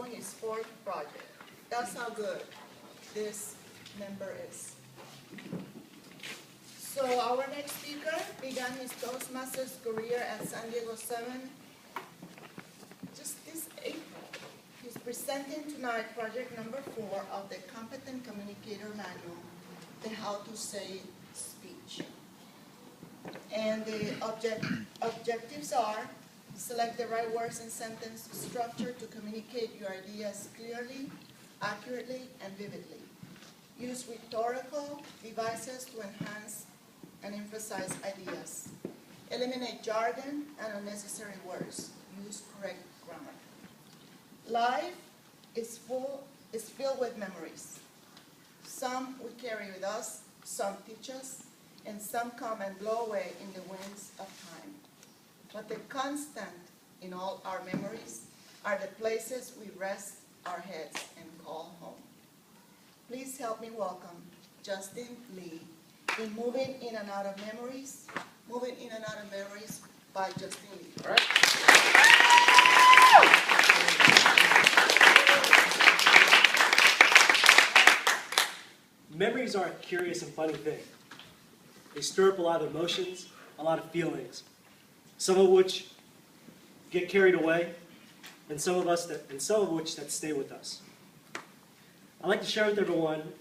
doing his fourth project. That's how good this member is. So our next speaker began his Toastmasters career at San Diego 7 just this April. He's presenting tonight project number 4 of the Competent Communicator Manual, the How to Say speech. And the objectives are: select the right words and sentence structure to communicate your ideas clearly, accurately, and vividly. Use rhetorical devices to enhance and emphasize ideas. Eliminate jargon and unnecessary words. Use correct grammar. Life is filled with memories. Some we carry with us, some teach us, and some come and blow away in the winds of time. But the constant in all our memories are the places we rest our heads and call home. Please help me welcome Justin Lee in Moving In and Out of Memories, Moving In and Out of Memories by Justin Lee. All right. Memories are a curious and funny thing. They stir up a lot of emotions, a lot of feelings, some of which get carried away, and some of which that stay with us. I'd like to share with everyone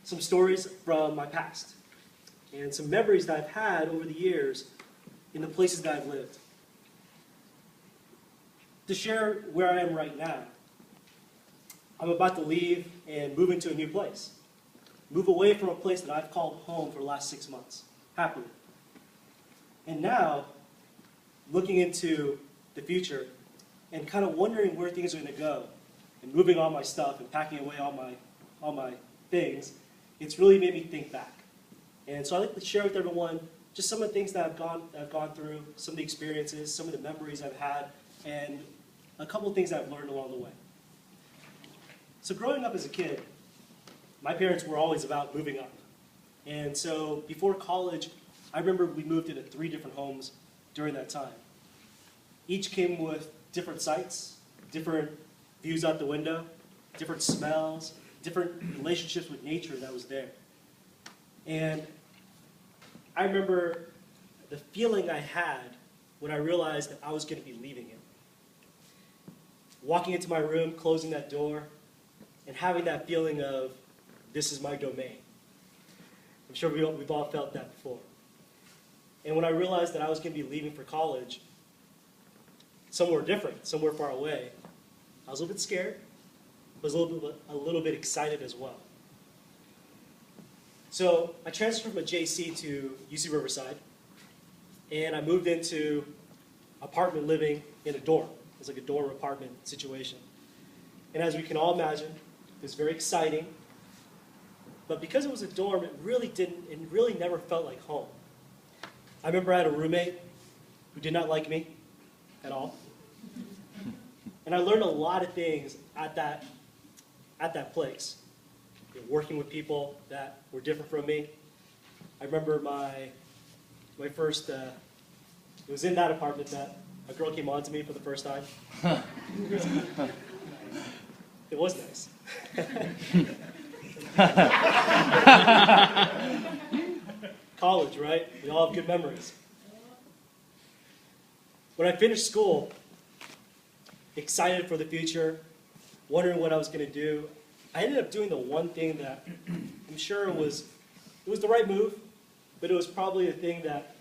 some stories from my past and some memories that I've had over the years in the places that I've lived. To share where I am right now, I'm about to leave and move into a new place. Move away from a place that I've called home for the last 6 months, happily. And now, looking into the future and kind of wondering where things are going to go, and moving all my stuff and packing away all my things, it's really made me think back. And so I'd like to share with everyone just some of the things that I've gone through, some of the experiences, some of the memories I've had, and a couple of things that I've learned along the way. So growing up as a kid, my parents were always about moving up. And so before college, I remember we moved into 3 different homes during that time. Each came with different sights, different views out the window, different smells, different relationships with nature that was there. And I remember the feeling I had when I realized that I was going to be leaving it. Walking into my room, closing that door, and having that feeling of, this is my domain. I'm sure we've all felt that before. And when I realized that I was going to be leaving for college, somewhere different, somewhere far away, I was a little bit scared, but a little bit excited as well. So I transferred from a JC to UC Riverside, and I moved into apartment living in a dorm. It was like a dorm apartment situation. And as we can all imagine, it was very exciting. But because it was a dorm, it really never felt like home. I remember I had a roommate who did not like me at all. And I learned a lot of things at that place. You know, working with people that were different from me. I remember my first, it was in that apartment that a girl came on to me for the first time. It was nice. College, right? We all have good memories. When I finished school, excited for the future, wondering what I was going to do, I ended up doing the one thing that I'm sure it was the right move, but it was probably the thing that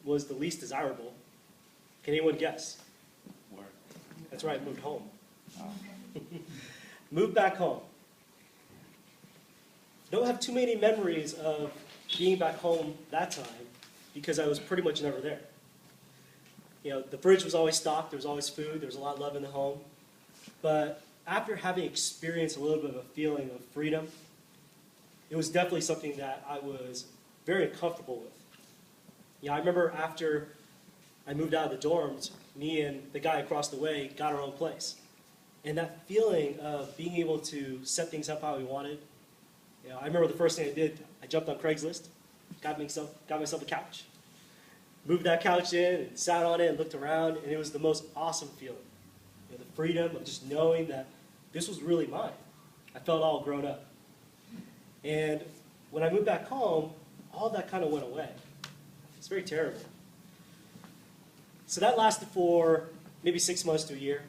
was the least desirable. Can anyone guess? Work. That's right, moved home. Oh. Moved back home. Don't have too many memories of being back home that time because I was pretty much never there. You know, the fridge was always stocked, there was always food, there was a lot of love in the home. But after having experienced a little bit of a feeling of freedom, it was definitely something that I was very uncomfortable with. You know, I remember after I moved out of the dorms, me and the guy across the way got our own place. And that feeling of being able to set things up how we wanted, you know, I remember the first thing I did, I jumped on Craigslist, got myself a couch. Moved that couch in and sat on it and looked around, and it was the most awesome feeling. You know, the freedom of just knowing that this was really mine. I felt all grown up. And when I moved back home, all that kind of went away. It's very terrible. So that lasted for maybe 6 months to a year.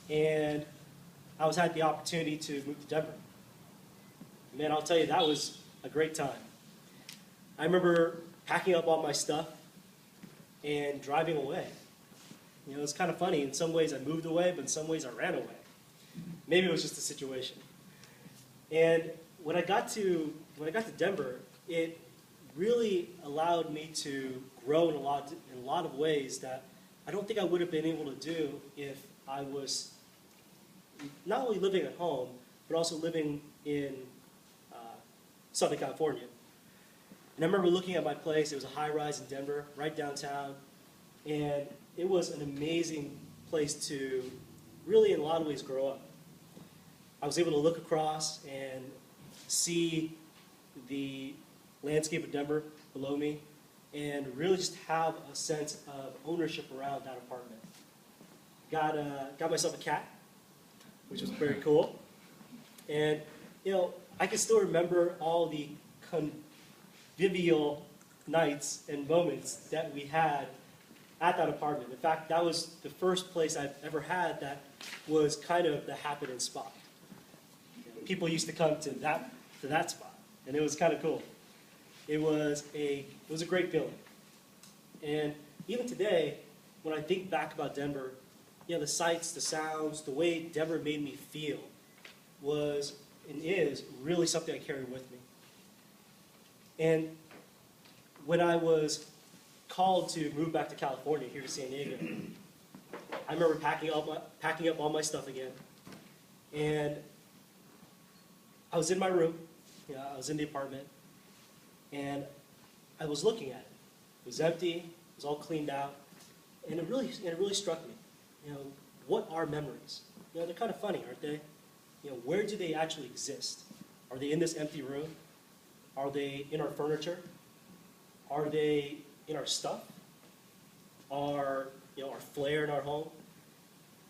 And I had the opportunity to move to Denver. Man, I'll tell you, that was a great time. I remember packing up all my stuff and driving away. You know, it's kind of funny. In some ways I moved away, but in some ways I ran away. Maybe it was just a situation. And when I got to Denver, it really allowed me to grow in a lot of ways that I don't think I would have been able to do if I was not only living at home, but also living in Southern California. And I remember looking at my place. It was a high-rise in Denver, right downtown, and it was an amazing place to really, in a lot of ways, grow up. I was able to look across and see the landscape of Denver below me and really just have a sense of ownership around that apartment. Got myself a cat, which was very cool. And, you know, I can still remember all the convivial nights and moments that we had at that apartment. In fact, that was the first place I've ever had that was kind of the happening spot. People used to come to that spot, and it was kind of cool. It was a great feeling. And even today, when I think back about Denver, you know, the sights, the sounds, the way Denver made me feel was and is really something I carry with me. And when I was called to move back to California, here to San Diego, I remember packing up all my stuff again. And I was in my room, you know, I was in the apartment, and I was looking at it. It was empty, it was all cleaned out, and it really struck me. You know, what are memories? You know, they're kind of funny, aren't they? You know, where do they actually exist? Are they in this empty room? Are they in our furniture? Are they in our stuff? Are, you know, our flair in our home?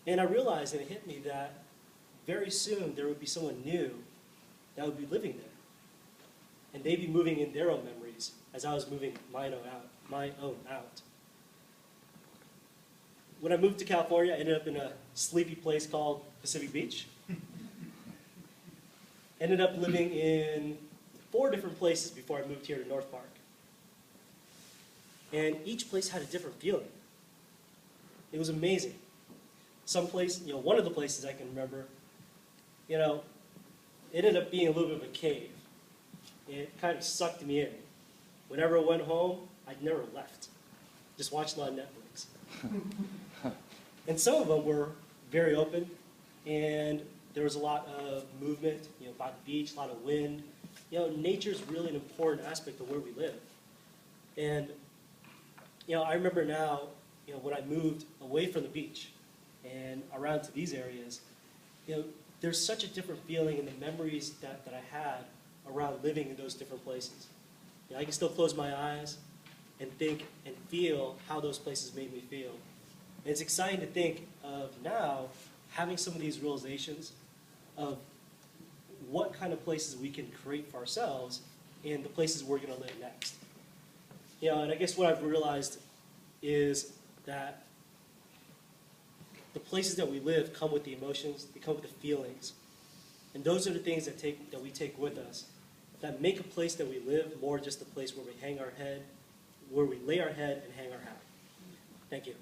And I realized, and it hit me, that very soon there would be someone new that would be living there. And they'd be moving in their own memories as I was moving my own out. When I moved to California, I ended up in a sleepy place called Pacific Beach. Ended up living in 4 different places before I moved here to North Park. And each place had a different feeling. It was amazing. Some place, you know, one of the places I can remember, you know, it ended up being a little bit of a cave. It kind of sucked me in. Whenever I went home, I'd never left. Just watched a lot of Netflix. And some of them were very open, and there was a lot of movement, you know, by the beach, a lot of wind. You know, nature's really an important aspect of where we live. And, you know, I remember now, you know, when I moved away from the beach and around to these areas, you know, there's such a different feeling in the memories that I had around living in those different places. You know, I can still close my eyes and think and feel how those places made me feel. And it's exciting to think of now having some of these realizations of what kind of places we can create for ourselves and the places we're going to live next. You know, and I guess what I've realized is that the places that we live come with the emotions, they come with the feelings. And those are the things that we take with us that make a place that we live more just a place where we hang our head, where we lay our head and hang our hat. Thank you.